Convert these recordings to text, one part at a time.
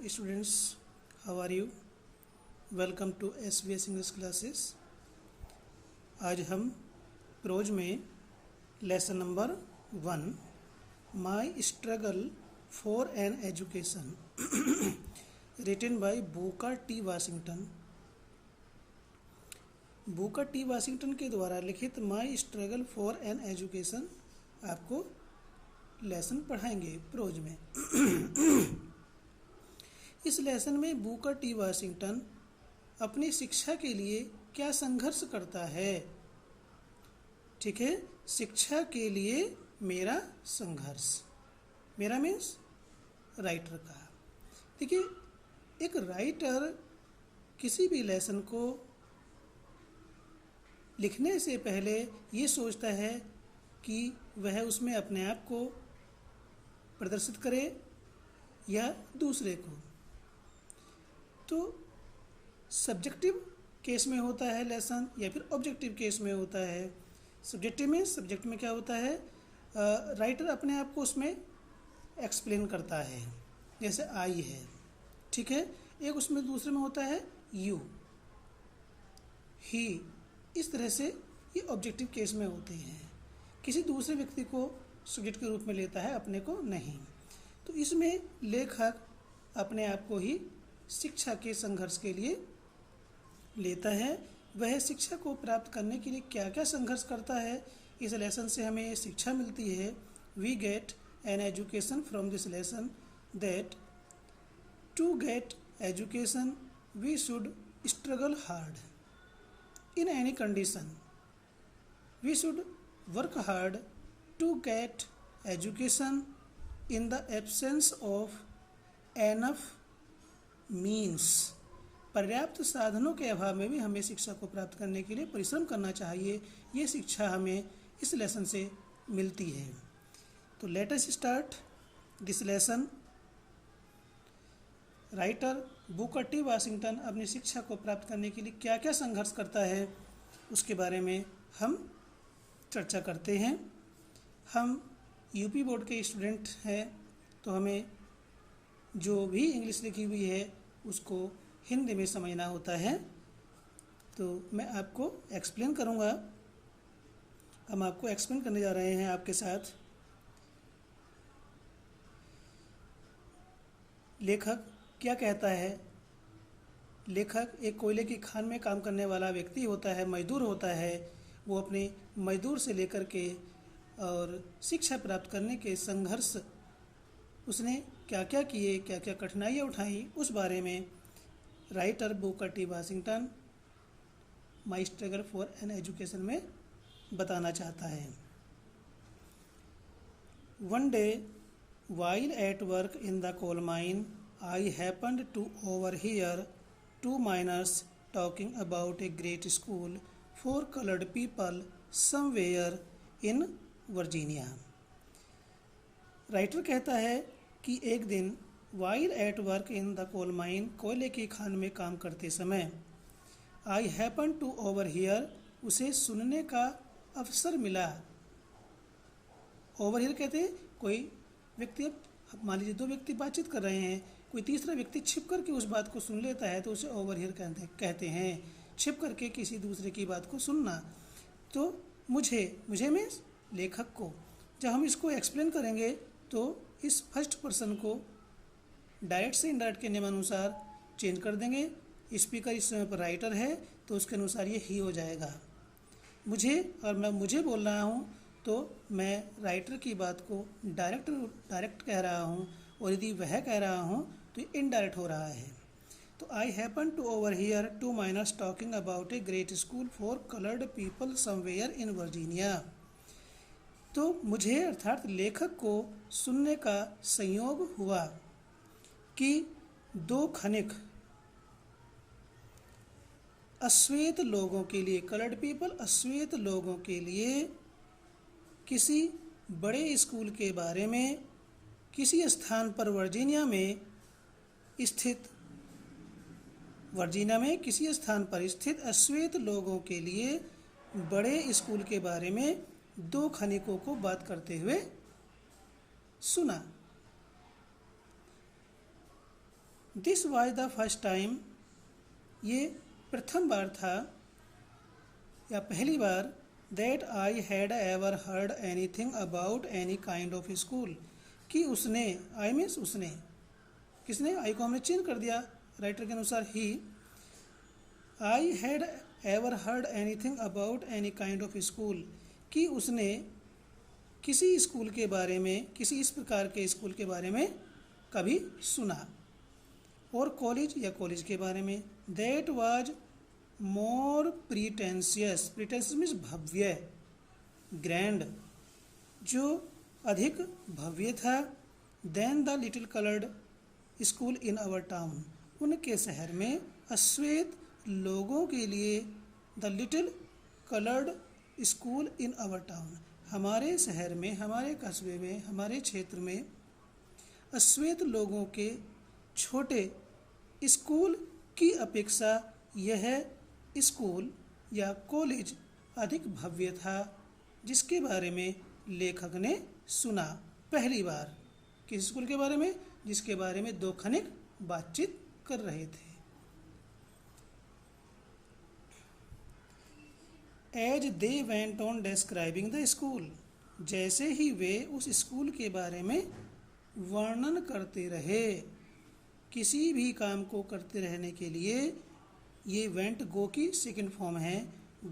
students, how are you? Welcome to SBS English classes. आज हम prose में lesson number 1 my struggle for an education written by Booker T Washington. Booker T Washington के द्वारा लिखित my struggle for an education आपको lesson पढ़ाएंगे prose में। इस लेसन में बुकर टी वाशिंगटन अपनी शिक्षा के लिए क्या संघर्ष करता है। ठीक है, शिक्षा के लिए मेरा संघर्ष, मेरा मीन्स राइटर का। देखिए, एक राइटर किसी भी लेसन को लिखने से पहले ये सोचता है कि वह उसमें अपने आप को प्रदर्शित करे या दूसरे को। तो सब्जेक्टिव केस में होता है लेसन या फिर ऑब्जेक्टिव केस में होता है। सब्जेक्टिव में सब्जेक्ट में क्या होता है, राइटर अपने आप को उसमें एक्सप्लेन करता है, जैसे आई है। ठीक है, एक उसमें दूसरे में होता है यू, ही। इस तरह से ये ऑब्जेक्टिव केस में होते हैं। किसी दूसरे व्यक्ति को सब्जेक्ट के रूप में लेता है, अपने को नहीं। तो इसमें लेखक अपने आप को ही शिक्षा के संघर्ष के लिए लेता है। वह शिक्षा को प्राप्त करने के लिए क्या क्या संघर्ष करता है, इस लेसन से हमें ये शिक्षा मिलती है। We get an education from this lesson that to get education we should struggle hard in any condition. We should work hard to get education in the absence of enough means. पर्याप्त साधनों के अभाव में भी हमें शिक्षा को प्राप्त करने के लिए परिश्रम करना चाहिए। ये शिक्षा हमें इस लेसन से मिलती है। तो let us start this lesson. Writer Booker T Washington अपनी शिक्षा को प्राप्त करने के लिए क्या क्या संघर्ष करता है, उसके बारे में हम चर्चा करते हैं। हम यूपी बोर्ड के स्टूडेंट हैं, तो हमें जो भी इंग्लिश लिखी हुई है उसको हिंदी में समझना होता है। तो मैं आपको एक्सप्लेन करूँगा। हम आपको एक्सप्लेन करने जा रहे हैं आपके साथ। लेखक क्या कहता है। लेखक एक कोयले की खान में काम करने वाला व्यक्ति होता है, मजदूर होता है। वो अपने मजदूर से लेकर के और शिक्षा प्राप्त करने के संघर्ष उसने क्या क्या किए, क्या क्या कठिनाइयाँ उठाई, उस बारे में writer Booker T Washington my struggle for an education में बताना चाहता है। One day while at work in the coal mine I happened to overhear two miners talking about a great school for coloured people somewhere in Virginia. Writer कहता है कि एक दिन while at work in the coal mine, कोयले की खान में काम करते समय, आई हैपन टू ओवरहियर, उसे सुनने का अवसर मिला। ओवरहियर कहते हैं कोई व्यक्ति, मान लीजिए दो व्यक्ति बातचीत कर रहे हैं, कोई तीसरा व्यक्ति छिप करके उस बात को सुन लेता है तो उसे ओवरहियर कहते हैं। छिप करके किसी दूसरे की बात को सुनना। तो मुझे में लेखक को, जब हम इसको एक्सप्लेन करेंगे तो इस फर्स्ट पर्सन को डायरेक्ट से इनडायरेक्ट के नियमानुसार चेंज कर देंगे। स्पीकर इस समय पर राइटर है तो उसके अनुसार ये ही हो जाएगा। मैं मुझे बोल रहा हूँ तो मैं राइटर की बात को डायरेक्ट कह रहा हूँ, और यदि वह कह रहा हूँ तो ये इनडायरेक्ट हो रहा है। तो I happen to overhear two miners talking about a great school for coloured people somewhere in Virginia. तो मुझे अर्थात लेखक को सुनने का संयोग हुआ कि दो खनिक अश्वेत लोगों के लिए, कलर्ड पीपल अश्वेत लोगों के लिए, किसी बड़े स्कूल के बारे में किसी स्थान पर वर्जीनिया में किसी स्थान पर स्थित अश्वेत लोगों के लिए बड़े स्कूल के बारे में दो खनिकों को बात करते हुए सुना। This was the first time, ये प्रथम बार था या पहली बार, that I had ever heard anything about any kind of school, कि उसने, आई मीन्स उसने, किसने, आई को हमने चेंज कर दिया राइटर के अनुसार, he, I had ever heard anything about any kind of school, कि उसने किसी स्कूल के बारे में, किसी इस प्रकार के स्कूल के बारे में कभी सुना, और कॉलेज या कॉलेज के बारे में, that was more pretentious, pretentious means भव्य, ग्रैंड, जो अधिक भव्य था, then the little coloured school in our town, उनके शहर में अश्वेत लोगों के लिए, the little coloured school in our town, हमारे शहर में, हमारे कस्बे में, हमारे क्षेत्र में अश्वेत लोगों के छोटे स्कूल की अपेक्षा यह स्कूल या कॉलेज अधिक भव्य था, जिसके बारे में लेखक ने सुना पहली बार। किस स्कूल के बारे में? जिसके बारे में दो खनिक बातचीत कर रहे थे। As they went on describing the school, जैसे ही वे उस स्कूल के बारे में वर्णन करते रहे, किसी भी काम को करते रहने के लिए ये वेंट गो की सेकंड फॉर्म है।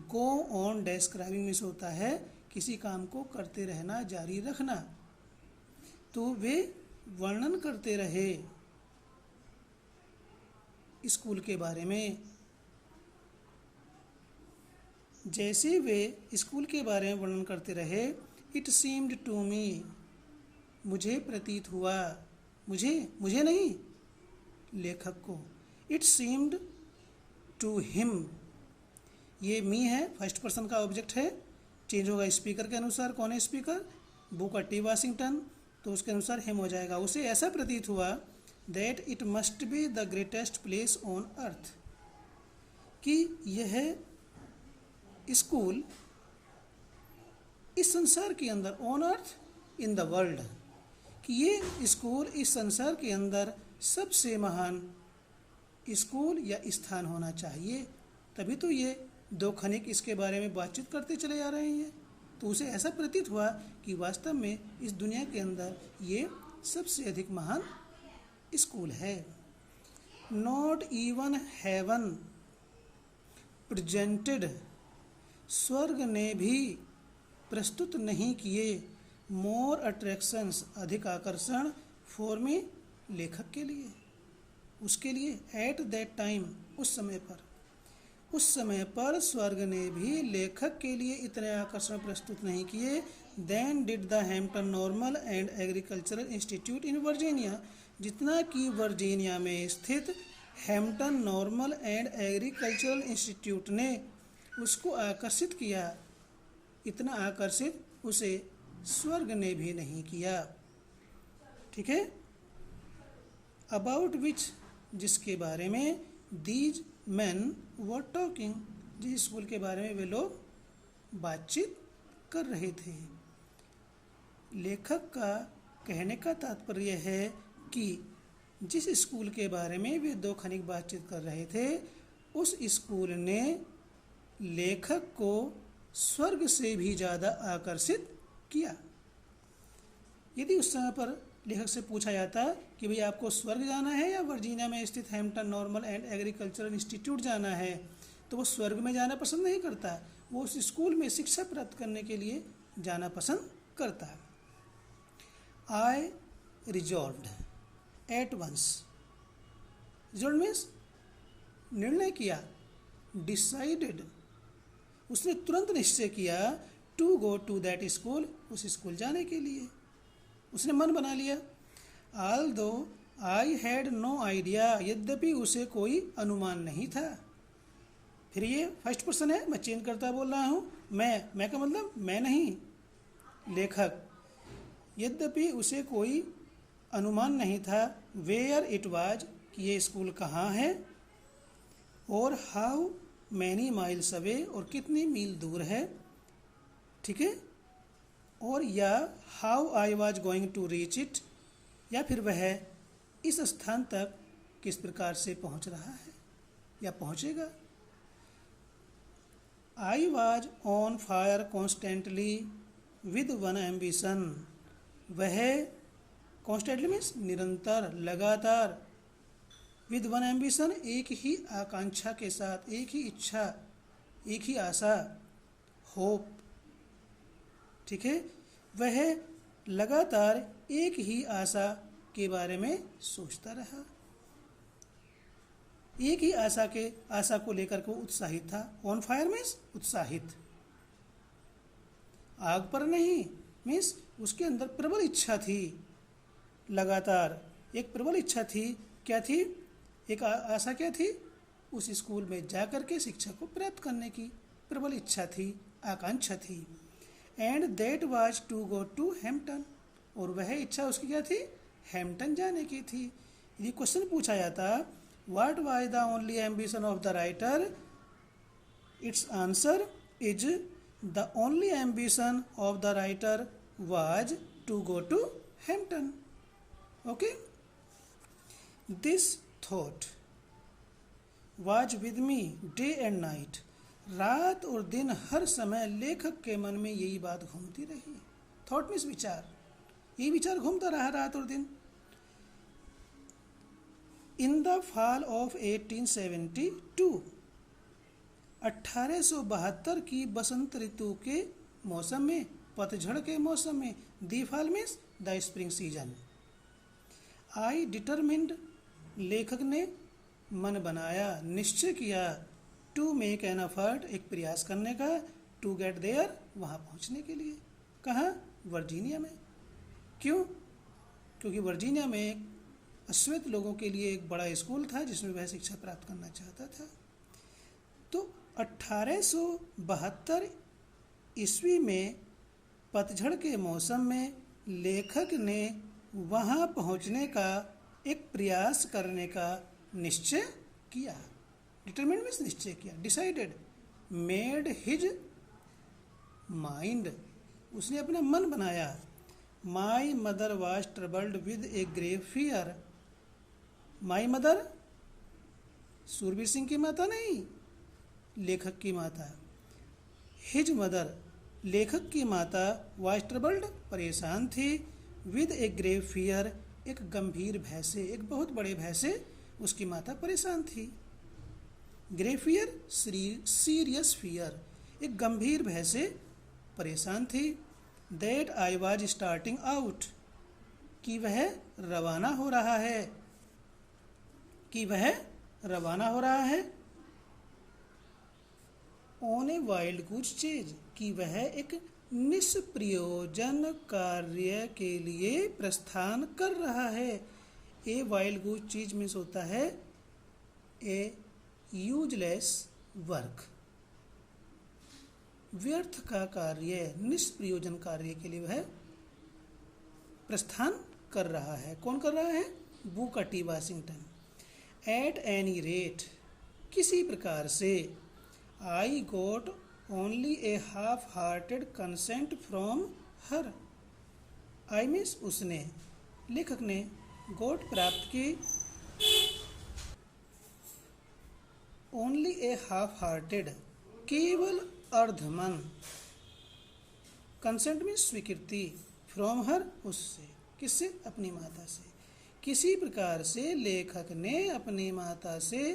गो ऑन डिस्क्राइबिंग मीन्स होता है किसी काम को करते रहना, जारी रखना, तो वे वर्णन करते रहे स्कूल के बारे में। जैसे वे स्कूल के बारे में वर्णन करते रहे, इट सीम्ड टू मी, मुझे प्रतीत हुआ, मुझे नहीं, लेखक को, इट सीम्ड टू हिम, ये मी है, फर्स्ट पर्सन का ऑब्जेक्ट है, चेंज होगा स्पीकर के अनुसार। कौन है स्पीकर? बुकर टी वाशिंगटन, तो उसके अनुसार हिम हो जाएगा। उसे ऐसा प्रतीत हुआ that it must be the greatest place on earth, कि यह स्कूल इस संसार के अंदर, on earth in the world, कि ये स्कूल इस संसार के अंदर सबसे महान स्कूल या स्थान होना चाहिए। तभी तो ये दो खनिक इसके बारे में बातचीत करते चले जा रहे हैं। तो उसे ऐसा प्रतीत हुआ कि वास्तव में इस दुनिया के अंदर ये सबसे अधिक महान स्कूल है। नॉट इवन हेवन प्रेजेंटेड, स्वर्ग ने भी प्रस्तुत नहीं किए, मोर अट्रैक्शंस, अधिक आकर्षण, फॉर मी, लेखक के लिए, उसके लिए, एट दैट टाइम, उस समय पर स्वर्ग ने भी लेखक के लिए इतने आकर्षण प्रस्तुत नहीं किए। Then did the Hampton Normal and Agricultural Institute in Virginia, जितना कि वर्जीनिया में स्थित Hampton Normal and Agricultural Institute ने उसको आकर्षित किया, इतना आकर्षित उसे स्वर्ग ने भी नहीं किया। ठीक है। अबाउट विच, जिसके बारे में, दीज मैन वर टॉकिंग, जिस स्कूल के बारे में वे लोग बातचीत कर रहे थे। लेखक का कहने का तात्पर्य है कि जिस स्कूल के बारे में वे दो खनिक बातचीत कर रहे थे, उस स्कूल ने लेखक को स्वर्ग से भी ज़्यादा आकर्षित किया। यदि उस समय पर लेखक से पूछा जाता कि भाई आपको स्वर्ग जाना है या वर्जीनिया में स्थित Hampton Normal and Agricultural institute जाना है, तो वो स्वर्ग में जाना पसंद नहीं करता, वो उस स्कूल में शिक्षा प्राप्त करने के लिए जाना पसंद करता है। I resolved at once, resolve means निर्णय किया, डिसाइडेड उसने तुरंत निश्चय किया, to go to that school, उस स्कूल जाने के लिए उसने मन बना लिया। Although I had no idea, यद्यपि उसे कोई अनुमान नहीं था। फिर ये फर्स्ट पर्सन है, मैं चेंज करता बोल रहा हूँ, मैं का मतलब मैं नहीं, लेखक। यद्यपि उसे कोई अनुमान नहीं था, वेयर इट वाज, कि ये स्कूल कहाँ है, और हाउ मैनी माइल्स अवे, और कितनी मील दूर है। ठीक है। और या how I was going to reach it, या फिर वह इस स्थान तक किस प्रकार से पहुंच रहा है या पहुंचेगा। I was on fire constantly with one ambition. वह कॉन्स्टेंटली मीन्स निरंतर, लगातार, विद वन एम्बिशन एक ही आकांक्षा के साथ, एक ही इच्छा, एक ही आशा, होप, ठीक है। वह लगातार एक ही आशा के बारे में सोचता रहा, एक ही आशा को लेकर के उत्साहित था। ऑन फायर मीन्स उत्साहित, आग पर नहीं मीन्स उसके अंदर प्रबल इच्छा थी, लगातार एक प्रबल इच्छा थी। क्या थी? एक आशा क्या थी? उस स्कूल में जाकर के शिक्षा को प्राप्त करने की प्रबल इच्छा थी, आकांक्षा थी। And that was to go to Hampton, और वह इच्छा उसकी क्या थी? हैम्पटन जाने की थी। यदि क्वेश्चन पूछा जाता what was the only ambition of the writer, it's answer is the only ambition of the writer was to go to Hampton. Okay, this thought was with me day and night. रात और दिन हर समय लेखक के मन में यही बात घूमती रही। थॉट मीन्स विचार, यही विचार घूमता रहा रात और दिन। इन द फॉल ऑफ 1872, 1872 की बसंत ऋतु के मौसम में, पतझड़ के मौसम में, the fall means the spring season. I determined, लेखक ने मन बनाया, निश्चय किया, टू मेक एन एफर्ट, एक प्रयास करने का, टू गेट देयर, वहाँ पहुँचने के लिए। कहाँ? वर्जीनिया में। क्यों? क्योंकि वर्जीनिया में अश्वेत लोगों के लिए एक बड़ा स्कूल था जिसमें वह शिक्षा प्राप्त करना चाहता था। तो 1872 ईस्वी में पतझड़ के मौसम में लेखक ने वहाँ पहुँचने का, एक प्रयास करने का निश्चय किया। डिटरमिन्ड मीन्स निश्चय किया, डिसाइडेड, मेड हिज माइंड, उसने अपना मन बनाया। My mother was troubled with a grave fear. My mother, Surbir Singh की माता नहीं, लेखक की माता। हिज मदर, लेखक की माता, वाज ट्रबल्ड, परेशान थी, विद ए ग्रेव फियर, एक गंभीर भय से, एक बहुत बड़े भय से उसकी माता परेशान थी। ग्रेव फियर, सीरियस फियर, एक गंभीर भय से परेशान थी। That I was starting out, कि वह रवाना हो रहा है, कि वह रवाना हो रहा है। On a wild goose chase, कि वह एक निष्प्रयोजन कार्य के लिए प्रस्थान कर रहा है। ए वाइल्ड गूज चीज मीन्स होता है ए यूजलेस वर्क, व्यर्थ का कार्य, निष्प्रयोजन कार्य के लिए वह प्रस्थान कर रहा है। कौन कर रहा है? Booker T Washington. At any rate, किसी प्रकार से, I got only a half hearted consent from her. I means उसने, लेखक ने, गोट प्राप्त की, ओनली ए हाफ हार्टेड, केवल अर्धमन, कंसेंट में स्वीकृति, फ्रॉम हर, उससे, किससे? अपनी माता से। किसी प्रकार से लेखक ने अपनी माता से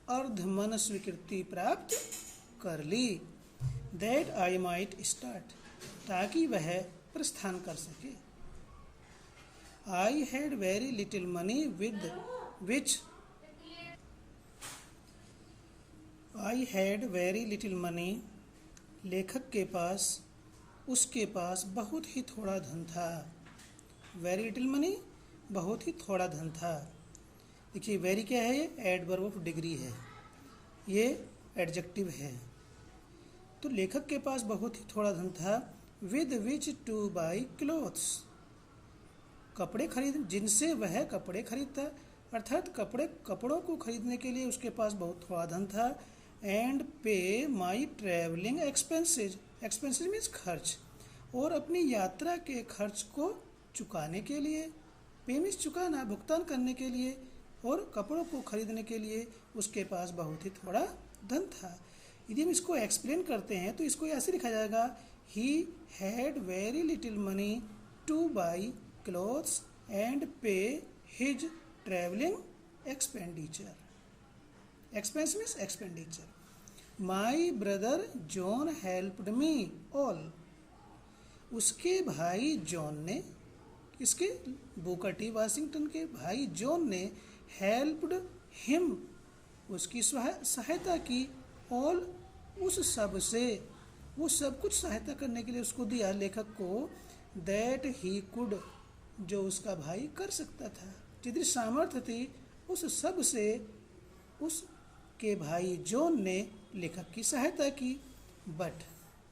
अर्धमन स्वीकृति प्राप्त कर ली। दैट आई माइट स्टार्ट, ताकि वह प्रस्थान कर सके। I had very little money with which, I had very little money, लेखक के पास, उसके पास बहुत ही थोड़ा धन था। वेरी लिटिल मनी, बहुत ही थोड़ा धन था। देखिए वेरी क्या है? ये एडवर्ब ऑफ डिग्री है, ये एडजेक्टिव है। तो लेखक के पास बहुत ही थोड़ा धन था। With which to buy clothes, कपड़े खरीद, जिनसे वह कपड़े खरीदता, अर्थात कपड़ों को खरीदने के लिए उसके पास बहुत थोड़ा धन था। एंड पे my travelling expenses, expenses means खर्च, और अपनी यात्रा के खर्च को चुकाने के लिए, पे मीन्स चुकाना, भुगतान करने के लिए, और कपड़ों को खरीदने के लिए उसके पास बहुत ही थोड़ा धन था। यदि हम इसको एक्सप्लेन करते हैं तो इसको ऐसे लिखा जाएगा, he had very little money to buy clothes and pay his travelling expenditure. Expense means expenditure. My brother John helped me all. उसके भाई जॉन ने, किसके, बुकर टी वाशिंगटन के भाई जॉन ने हेल्प्ड हिम, उसकी सहायता की, ऑल, उस सब से, वो सब कुछ सहायता करने के लिए उसको दिया लेखक को, दैट ही कुड, जो उसका भाई कर सकता था, जितनी सामर्थ्य थी उस सब से उसके भाई जॉन ने लेखक की सहायता की। बट,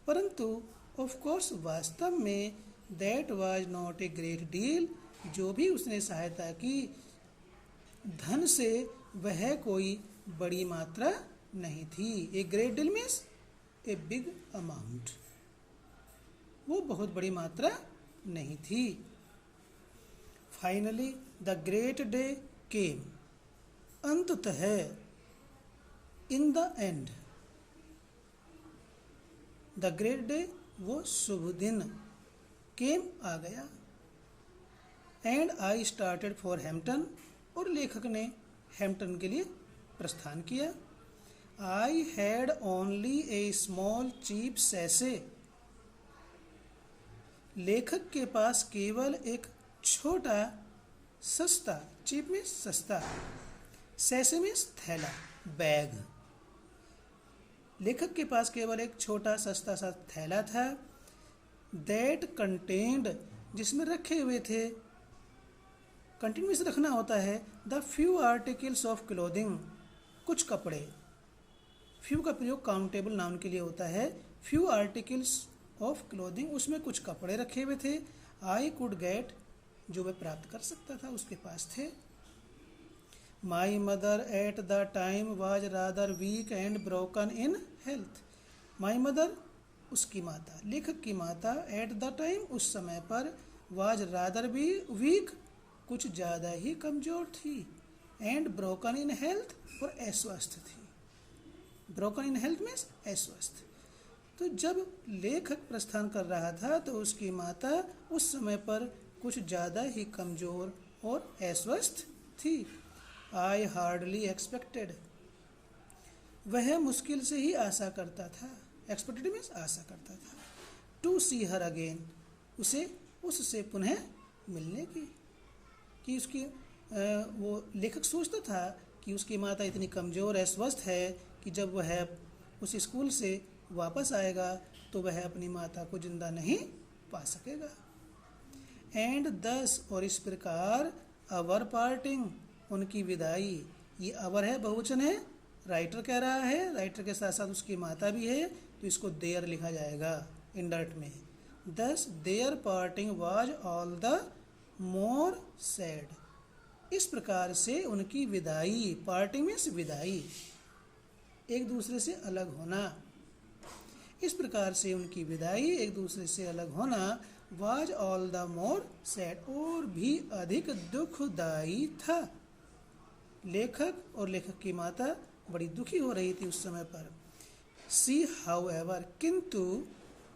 परंतु, ऑफ कोर्स, वास्तव में, that was not a great deal, जो भी उसने सहायता की धन से, वह कोई बड़ी मात्रा नहीं थी। A great deal means a big amount, वो बहुत बड़ी मात्रा नहीं थी। Finally the great day came, अंततः, in the end, the great day, वो शुभ दिन, केम, आ गया, and I started for Hampton, और लेखक ने हैम्पटन के लिए प्रस्थान किया। I had only a small cheap satchel, लेखक के पास केवल एक छोटा सस्ता, चीप मीन्स सस्ता, सैसे मीन्स थैला, बैग, लेखक के पास केवल एक छोटा सस्ता सा थैला था, दैट कंटेन्ड, जिसमें रखे हुए थे, कंटिन्यूस रखना होता है, the few articles of clothing, कुछ कपड़े, फ्यू का प्रयोग काउंटेबल नाउन के लिए होता है, फ्यू आर्टिकल्स ऑफ क्लोथिंग, उसमें कुछ कपड़े रखे हुए थे, आई कुड गेट, जो वह प्राप्त कर सकता था, उसके पास थे। My mother at the time was rather weak and broken in health. My mother, उसकी माता, लेखक की माता, एट द टाइम, उस समय पर, वाज रादर भी वीक, कुछ ज़्यादा ही कमज़ोर थी, एंड ब्रोकन इन हेल्थ, और अस्वस्थ थी। ब्रोकन इन हेल्थ मीन्स अस्वस्थ। तो जब लेखक प्रस्थान कर रहा था तो उसकी माता उस समय पर कुछ ज़्यादा ही कमज़ोर और अस्वस्थ थी। आई हार्डली एक्सपेक्टेड, वह मुश्किल से ही आशा करता था, एक्सपेक्टेड मीन्स आशा करता था, टू सी हर अगेन, उसे उससे पुनः मिलने की, कि उसकी वो लेखक सोचता था कि उसकी माता इतनी कमज़ोर अस्वस्थ है कि जब वह उस स्कूल से वापस आएगा तो वह अपनी माता को जिंदा नहीं पा सकेगा। एंड दस, और इस प्रकार, अवर पार्टिंग, उनकी विदाई, ये अवर है, बहुवचन है, राइटर कह रहा है, राइटर के साथ साथ उसकी माता भी है, तो इसको देयर लिखा जाएगा इंडर्ट में। Thus their parting was all the more sad, इस प्रकार से उनकी विदाई, पार्टिंग मीन्स विदाई, एक दूसरे से अलग होना, इस प्रकार से उनकी विदाई, एक दूसरे से अलग होना, was all the more sad, और भी अधिक दुखदाई था। लेखक और लेखक की माता बड़ी दुखी हो रही थी उस समय पर। सी हाउ एवर, किंतु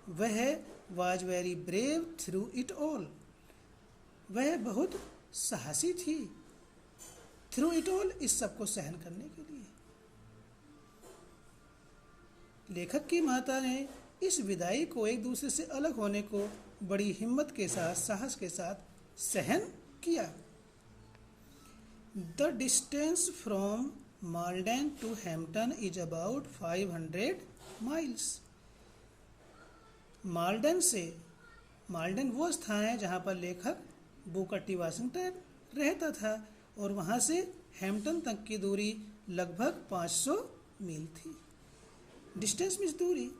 वह, was very brave through it all, वह बहुत साहसी थी, थ्रू इट ऑल, इस सब को सहन करने के लिए। लेखक की माता ने इस विदाई को, एक दूसरे से अलग होने को, बड़ी हिम्मत के साथ, साहस के साथ सहन किया। The distance from Malden to Hampton is about 500 miles. Malden से, माल्डेन वो स्थान है जहाँ पर लेखक बुकर टी वाशिंगटन रहता था, और वहाँ से हैम्पटन तक की दूरी लगभग 500 मील थी। डिस्टेंस मीन्स दूरी,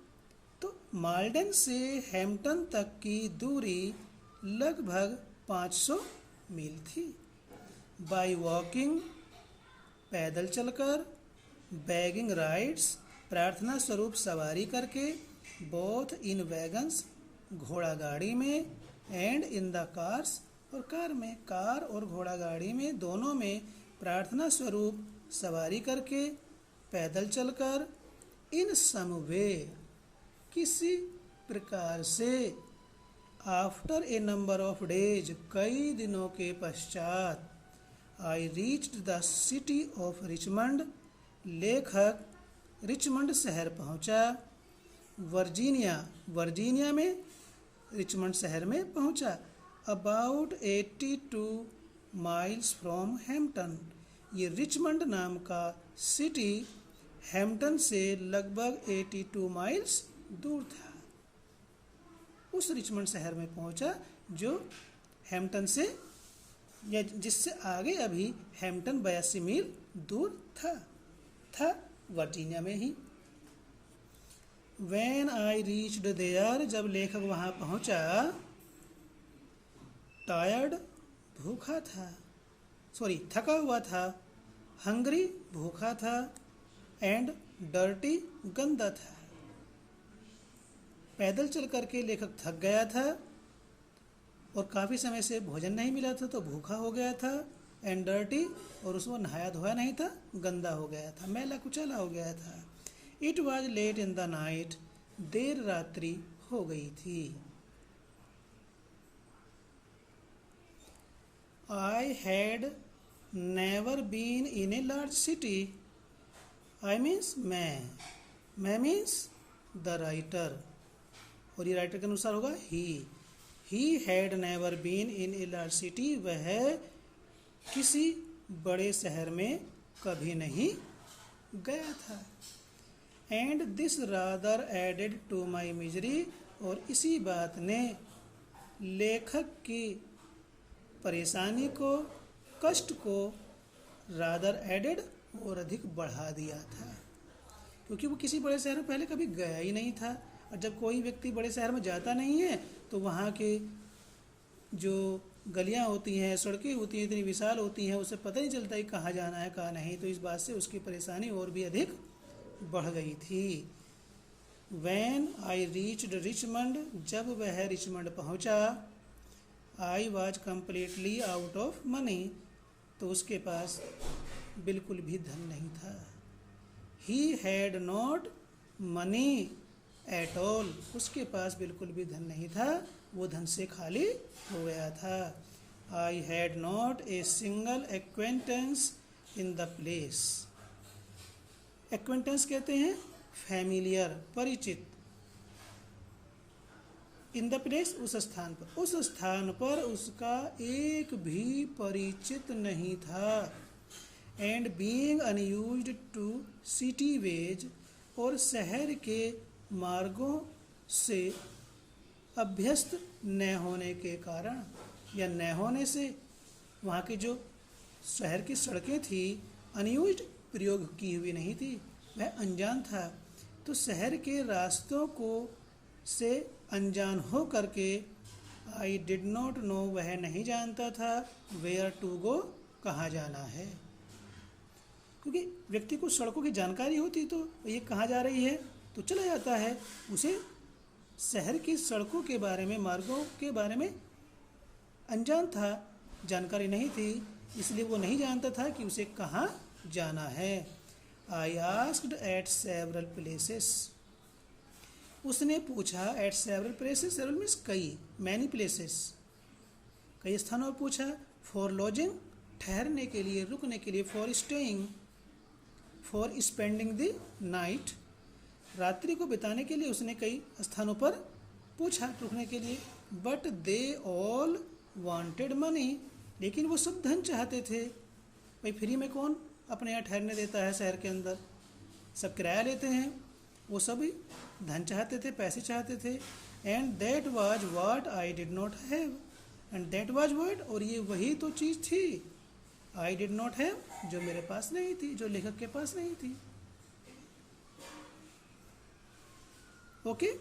तो माल्डेन से हैम्पटन तक की दूरी लगभग 500 मील थी। बाय वॉकिंग, पैदल चलकर, बैगिंग राइड्स, प्रार्थना स्वरूप सवारी करके, बोथ इन वैगन्स, घोड़ा गाड़ी में, एंड इन द कार्स, और कार में, कार और घोड़ा गाड़ी में दोनों में, प्रार्थना स्वरूप सवारी करके, पैदल चलकर, इन सम वे किसी प्रकार से, after a number of days कई दिनों के पश्चात, I reached the city of Richmond, लेखक रिचमंड शहर पहुंचा। वर्जीनिया, वर्जीनिया में रिचमंड शहर में पहुंचा। अबाउट 82 माइल्स फ्रॉम हैम्पटन, ये रिचमंड नाम का सिटी हैम्पटन से लगभग 82 माइल्स दूर था। उस रिचमंड शहर में पहुंचा जो हैम्पटन से या जिससे आगे अभी हैम्पटन 82 मील दूर था वर्जीनिया में ही। When I reached there, जब लेखक वहां पहुंचा, टायर्ड भूखा था, थका हुआ था, हंग्री भूखा था, एंड डर्टी गंदा था। पैदल चल करके लेखक थक गया था और काफ़ी समय से भोजन नहीं मिला था तो भूखा हो गया था, एंड डर्टी, और उसमें नहाया धोया नहीं था, गंदा हो गया था, मैला कुचैला हो गया था। It was late in the night, देर रात्रि हो गई थी। I had never been in a large city, I means मैं मीन्स द राइटर, और ये राइटर के अनुसार होगा he had never been in a large city, वह किसी बड़े शहर में कभी नहीं गया था। And this rather added to my misery, और इसी बात ने लेखक की परेशानी को, कष्ट को, रादर एडेड, और अधिक बढ़ा दिया था, क्योंकि वो किसी बड़े शहर में पहले कभी गया ही नहीं था। और जब कोई व्यक्ति बड़े शहर में जाता नहीं है तो वहाँ के जो गलियाँ होती हैं, सड़कें होती हैं, इतनी विशाल होती हैं, उसे पता नहीं चलता कि कहाँ जाना है कहाँ नहीं, तो इस बात से उसकी परेशानी और भी अधिक बढ़ गई थी। When I reached रिचमंड, जब वह रिचमंड पहुंचा, I was completely out of money, तो उसके पास बिल्कुल भी धन नहीं था। He had not money at all, उसके पास बिल्कुल भी धन नहीं था, वो धन से खाली हो गया था। I had not a single acquaintance in the place, acquaintance कहते हैं फैमिलियर, परिचित, इन द प्लेस, उस स्थान पर उसका एक भी परिचित नहीं था। And being unused to city ways, और शहर के मार्गों से अभ्यस्त न होने के कारण, या न होने से, वहाँ की जो शहर की सड़कें थी अनयूज्ड, प्रयोग की हुई नहीं थी, वह अनजान था। तो शहर के रास्तों को से अनजान हो करके, आई डिड नॉट नो, वह नहीं जानता था, वेयर टू गो, कहाँ जाना है। क्योंकि व्यक्ति को सड़कों की जानकारी होती तो ये कहाँ जा रही है तो चला जाता है, उसे शहर की सड़कों के बारे में, मार्गों के बारे में अनजान था, जानकारी नहीं थी, इसलिए वो नहीं जानता था कि उसे कहाँ जाना है। I asked eight several places, उसने पूछा, eight several places, several means कई, मैनी प्लेसेस, कई स्थानों पर पूछा। फॉर लॉजिंग, ठहरने के लिए, रुकने के लिए। For staying, for spending the night, रात्रि को बिताने के लिए उसने कई स्थानों पर पूछा रुकने के लिए। But they all wanted money, लेकिन वो सब धन चाहते थे। भाई फ्री में कौन अपने यहाँ ठहरने देता है शहर के अंदर, सब किराया लेते हैं, वो सभी धन चाहते थे, पैसे चाहते थे। And that was what I did not have, and that was what, और ये वही तो चीज़ थी, आई डिड नॉट हैव, जो मेरे पास नहीं थी, जो लेखक के पास नहीं थी। Okay,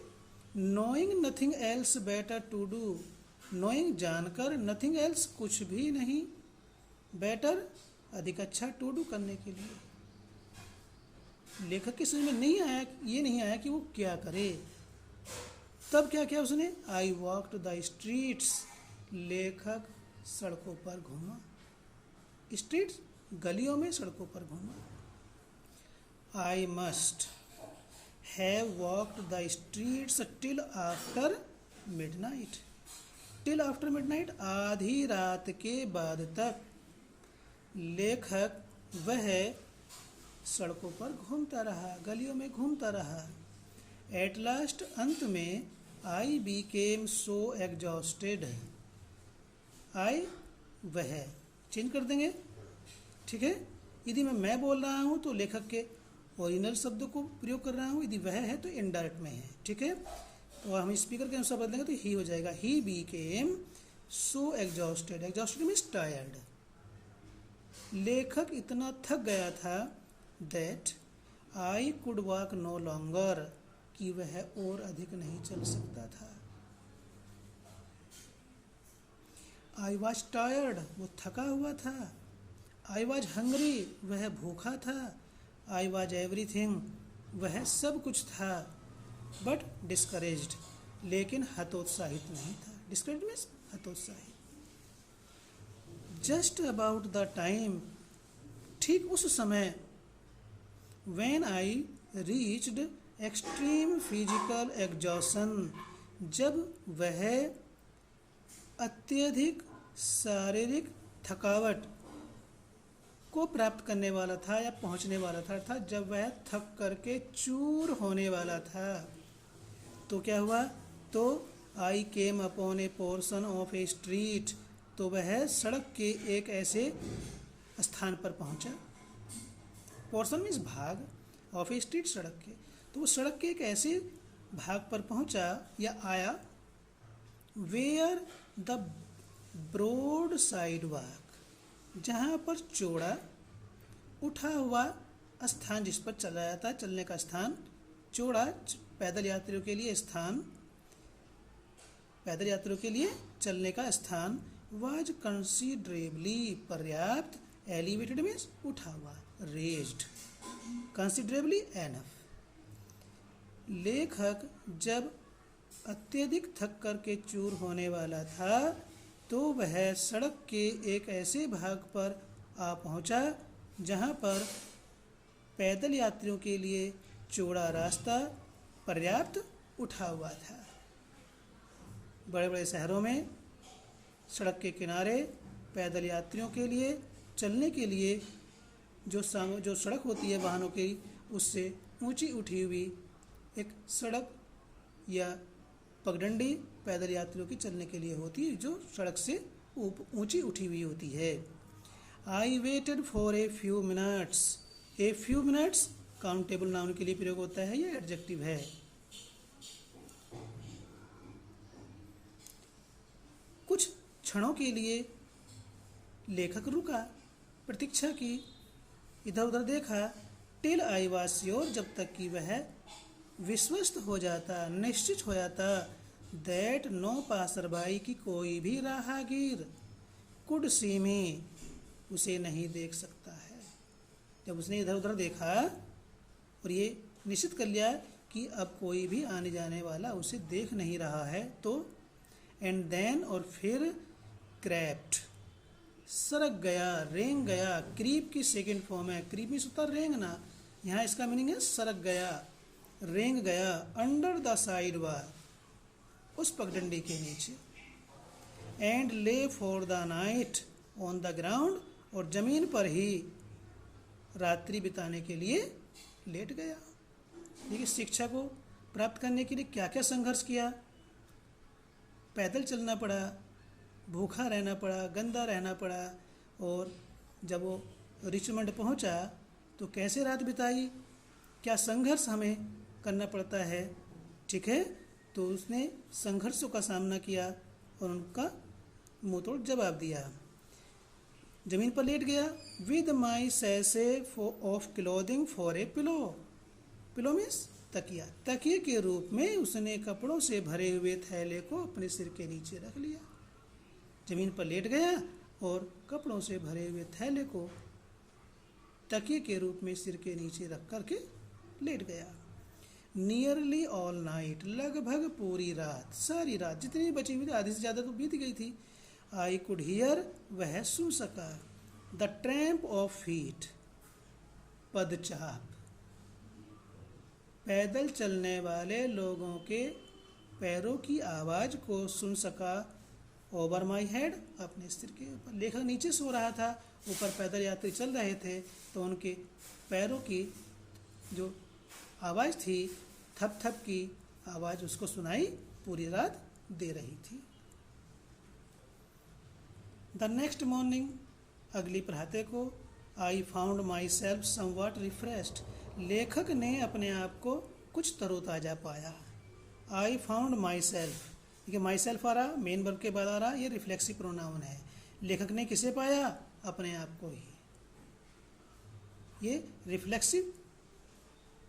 knowing nothing else better to do, knowing जानकर, नथिंग एल्स कुछ भी नहीं, बेटर अधिक अच्छा, टू डू करने के लिए। लेखक के समझ में नहीं आया, ये नहीं आया कि वो क्या करे। तब क्या किया उसने, I walk to the streets, लेखक सड़कों पर घूमा। स्ट्रीट्स गलियों में सड़कों पर घूमा। I must have walked the streets till after midnight. Till after midnight, आधी रात के बाद तक लेखक वह सड़कों पर घूमता रहा, गलियों में घूमता रहा। एट लास्ट, अंत में, आई बीकेम सो एग्जॉस्टेड। आई वह चेंज कर देंगे, ठीक है। यदि मैं बोल रहा हूँ तो लेखक के ओरिजिनल शब्द को प्रयोग कर रहा हूँ, यदि वह है तो इनडायरेक्ट में है, ठीक है। तो हम स्पीकर के अनुसार बदलेंगे तो ही हो जाएगा। He became so exhausted. Exhausted means tired. लेखक इतना थक गया था that I could walk no longer, कि वह और अधिक नहीं चल सकता था। आई वॉज टायर्ड, वो थका हुआ था। आई वॉज हंग्री, वह भूखा था। आई वॉज एवरीथिंग, वह सब कुछ था। बट डिस्करेज्ड, लेकिन हतोत्साहित नहीं था। डिस्करेज्ड मीन्स हतोत्साहित। जस्ट अबाउट द टाइम, ठीक उस समय, when I reached extreme physical exhaustion, जब वह अत्यधिक शारीरिक थकावट को प्राप्त करने वाला था या पहुंचने वाला था, अर्थात जब वह थक करके चूर होने वाला था, तो क्या हुआ? तो I came upon a portion of a street, तो वह सड़क के एक ऐसे स्थान पर पहुंचा। पोर्शन मीन्स भाग, ऑफ ए स्ट्रीट सड़क के, तो वो सड़क के एक ऐसे भाग पर पहुंचा या आया where the broad sidewalk, जहाँ पर चौड़ा उठा हुआ स्थान, जिस पर चला जाता है, चलने का स्थान, चौड़ा पैदल यात्रियों के लिए स्थान, पैदल यात्रियों के लिए चलने का स्थान, वाज कंसिडरेबली, पर्याप्त, एलिवेटेड मीन्स उठा हुआ, रेज्ड, कंसिडरेबली एनफ। लेखक जब अत्यधिक थक करके चूर होने वाला था, तो वह सड़क के एक ऐसे भाग पर आ पहुंचा जहां पर पैदल यात्रियों के लिए चौड़ा रास्ता पर्याप्त उठा हुआ था। बड़े बड़े शहरों में सड़क के किनारे पैदल यात्रियों के लिए चलने के लिए जो सड़क होती है वाहनों की, उससे ऊंची उठी हुई एक सड़क या पगडंडी पैदल यात्रियों की चलने के लिए होती है, जो सड़क से ऊंची उठी हुई होती है। I waited for a few minutes. A few minutes countable noun के लिए प्रयोग होता है, यह एडजेक्टिव है। कुछ क्षणों के लिए लेखक रुका, प्रतीक्षा की, इधर उधर देखा, टिल आई वाज श्योर, जब तक कि वह विश्वस्त हो जाता, निश्चित हो जाता, दैट नो पासरबाई, की कोई भी राहगीर, कुड सी मी, उसे नहीं देख सकता है। जब उसने इधर उधर देखा और ये निश्चित कर लिया कि अब कोई भी आने जाने वाला उसे देख नहीं रहा है, तो एंड देन, और फिर, क्रैप्ट, सरक गया, रेंग गया। क्रीप की सेकेंड फॉर्म है, क्रीप मीन्स होता रेंगना, यहाँ इसका मीनिंग है सरक गया, रेंग गया, अंडर द साइड वॉल, उस पगडंडी के नीचे, एंड ले for the night on the ground, और जमीन पर ही रात्रि बिताने के लिए लेट गया। देखिए शिक्षा को प्राप्त करने के लिए क्या क्या संघर्ष किया, पैदल चलना पड़ा, भूखा रहना पड़ा, गंदा रहना पड़ा, और जब वो रिचमंड पहुंचा तो कैसे रात बिताई, क्या संघर्ष हमें करना पड़ता है, ठीक है। तो उसने संघर्षों का सामना किया और उनका मुंह तोड़ जवाब दिया। जमीन पर लेट गया, with my satchel of clothing for a pillow, pillow means तकिया, तकिए के रूप में उसने कपड़ों से भरे हुए थैले को अपने सिर के नीचे रख लिया। जमीन पर लेट गया और कपड़ों से भरे हुए थैले को तकिए के रूप में सिर के नीचे रख करके लेट गया। नियरली ऑल नाइट, लगभग पूरी रात, सारी रात जितनी बची हुई थी, आधी से ज़्यादा तो बीत गई थी। आई कुड हियर, वह सुन सका, द ट्रैम्प ऑफ फीट, पदचाप, पैदल चलने वाले लोगों के पैरों की आवाज़ को सुन सका ओवर माई हेड, अपने सिर के ऊपर। लेखक नीचे सो रहा था, ऊपर पैदल यात्री चल रहे थे, तो उनके पैरों की जो आवाज़ थी, थप थप की आवाज़ उसको सुनाई पूरी रात दे रही थी। द नेक्स्ट मॉर्निंग, अगली प्रभाते को, I found my self somewhat refreshed, लेखक ने अपने आप को कुछ तरोताज़ा पाया। आई फाउंड माई सेल्फ, देखिए माई सेल्फ आ रहा, मेन वर्ब के बाद आ रहा, ये रिफ्लेक्सिव प्रोनाउन है। लेखक ने किसे पाया? अपने आप को ही। ये रिफ्लेक्सिव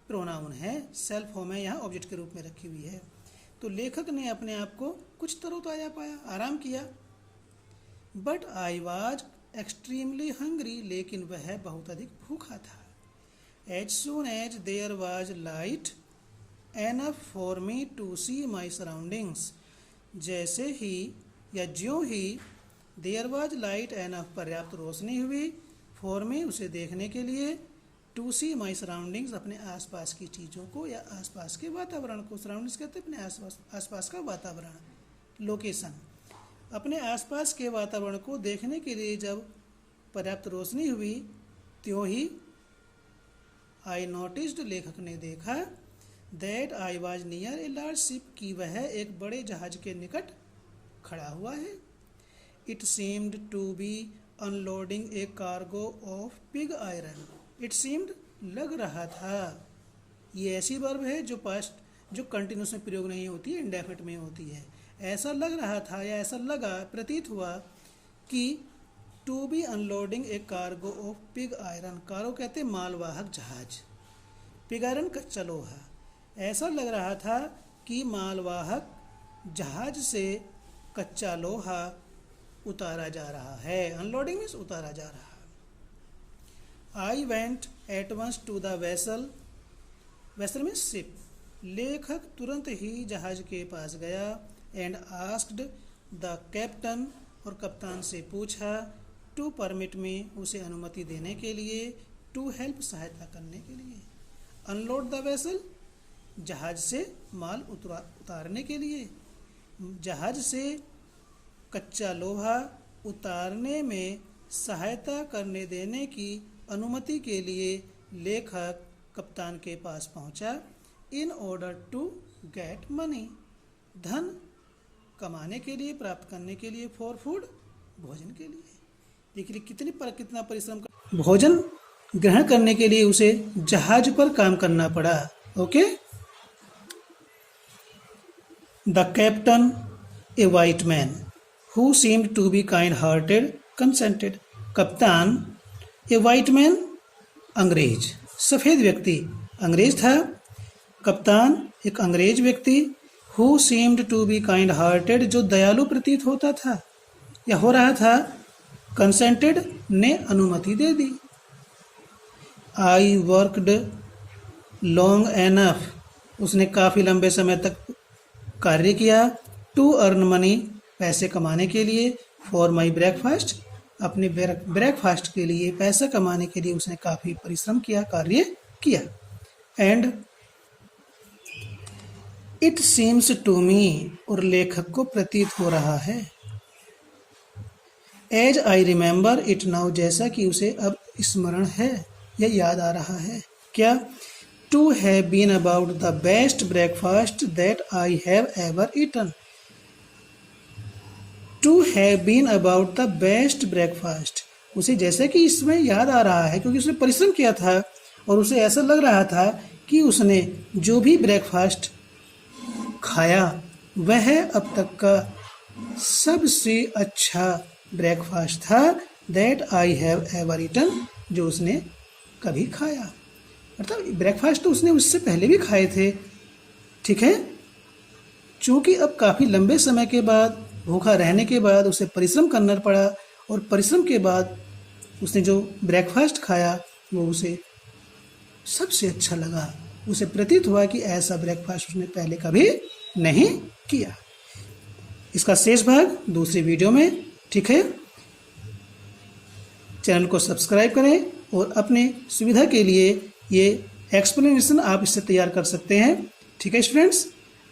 प्रोनाउन है, सेल्फ फॉर्म है, यहाँ ऑब्जेक्ट के रूप में रखी हुई है। तो लेखक ने अपने आप को कुछ तरोताज़ा पाया, आराम किया। But I was extremely hungry, लेकिन वह बहुत अधिक भूखा था। As soon as there was light enough for me to see my surroundings, जैसे ही या ज्यों ही देयर वॉज लाइट एनफ, पर्याप्त रोशनी हुई, फॉर मी, उसे देखने के लिए, टू सी माई सराउंडिंग्स, अपने आसपास की चीज़ों को या आसपास के वातावरण को। सराउंडिंग्स कहते हैं अपने आसपास का वातावरण, लोकेशन। अपने आसपास के वातावरण को देखने के लिए जब पर्याप्त रोशनी हुई, त्यों ही आई नोटिस्ड, लेखक ने देखा, that I was near a large ship, की वह एक बड़े जहाज के निकट खड़ा हुआ है। It seemed to be unloading a cargo of pig iron, it seemed, लग रहा था। ये ऐसी वर्ब है जो पास्ट, जो कंटिन्यूस में प्रयोग नहीं होती है, इंडेफिनिट में होती है। ऐसा लग रहा था या ऐसा लगा, प्रतीत हुआ कि to be unloading a cargo of pig iron, cargo कहते मालवाहक जहाज, पिग आयरन कच्चा लोहा। ऐसा लग रहा था कि मालवाहक जहाज से कच्चा लोहा उतारा जा रहा है। अनलोडिंग मीन्स उतारा जा रहा है। I went at once to the vessel, vessel means ship, लेखक तुरंत ही जहाज के पास गया। एंड आस्क्ड द कैप्टन, और कप्तान से पूछा, टू परमिट में, उसे अनुमति देने के लिए, टू हेल्प, सहायता करने के लिए। अनलोड द वेसल, जहाज से माल उतारने के लिए, जहाज से कच्चा लोहा उतारने में सहायता करने देने की अनुमति के लिए लेखक कप्तान के पास पहुंचा। In order to get money, धन कमाने के लिए, प्राप्त करने के लिए, फॉर फूड, भोजन के लिए। देखिए कितना परिश्रम कर, भोजन ग्रहण करने के लिए उसे जहाज पर काम करना पड़ा। Okay. The captain, a white man, who seemed to be kind hearted, consented, कप्तान, ए वाइट मैन, अंग्रेज, सफ़ेद व्यक्ति, अंग्रेज था। कप्तान एक अंग्रेज व्यक्ति, who seemed to be kind hearted, जो दयालु प्रतीत होता था या हो रहा था, कंसेंटेड, ने अनुमति दे दी। आई वर्कड लॉन्ग एनफ, उसने काफ़ी लंबे समय तक कार्य किया। टू अर्न मनी, पैसे कमाने के लिए। फॉर माई ब्रेकफास्ट, अपने ब्रेकफास्ट के लिए, पैसा कमाने के लिए उसने काफ़ी परिश्रम किया, कार्य किया। And it seems to me, और लेखक को प्रतीत हो रहा है, as I remember it now, जैसा कि उसे अब स्मरण है या याद आ रहा है। क्या? To have been about the best breakfast that I have ever eaten, to have been about the best breakfast, उसे जैसे कि इसमें याद आ रहा है क्योंकि उसने परिश्रम किया था और उसे ऐसा लग रहा था कि उसने जो भी ब्रेकफास्ट खाया वह अब तक का सबसे अच्छा ब्रेकफास्ट था, that I have ever eaten, जो उसने कभी खाया। मतलब ब्रेकफास्ट तो उसने उससे पहले भी खाए थे, ठीक है। चूँकि अब काफ़ी लंबे समय के बाद, भूखा रहने के बाद उसे परिश्रम करना पड़ा, और परिश्रम के बाद उसने जो ब्रेकफास्ट खाया वो उसे सबसे अच्छा लगा। उसे प्रतीत हुआ कि ऐसा ब्रेकफास्ट उसने पहले कभी नहीं किया। इसका शेष भाग दूसरी वीडियो में, ठीक है। चैनल को सब्सक्राइब करें और अपने सुविधा के लिए ये एक्सप्लेनेशन आप इससे तैयार कर सकते हैं। ठीक है स्टूडेंट्स,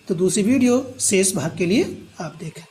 तो दूसरी वीडियो शेष भाग के लिए आप देखें।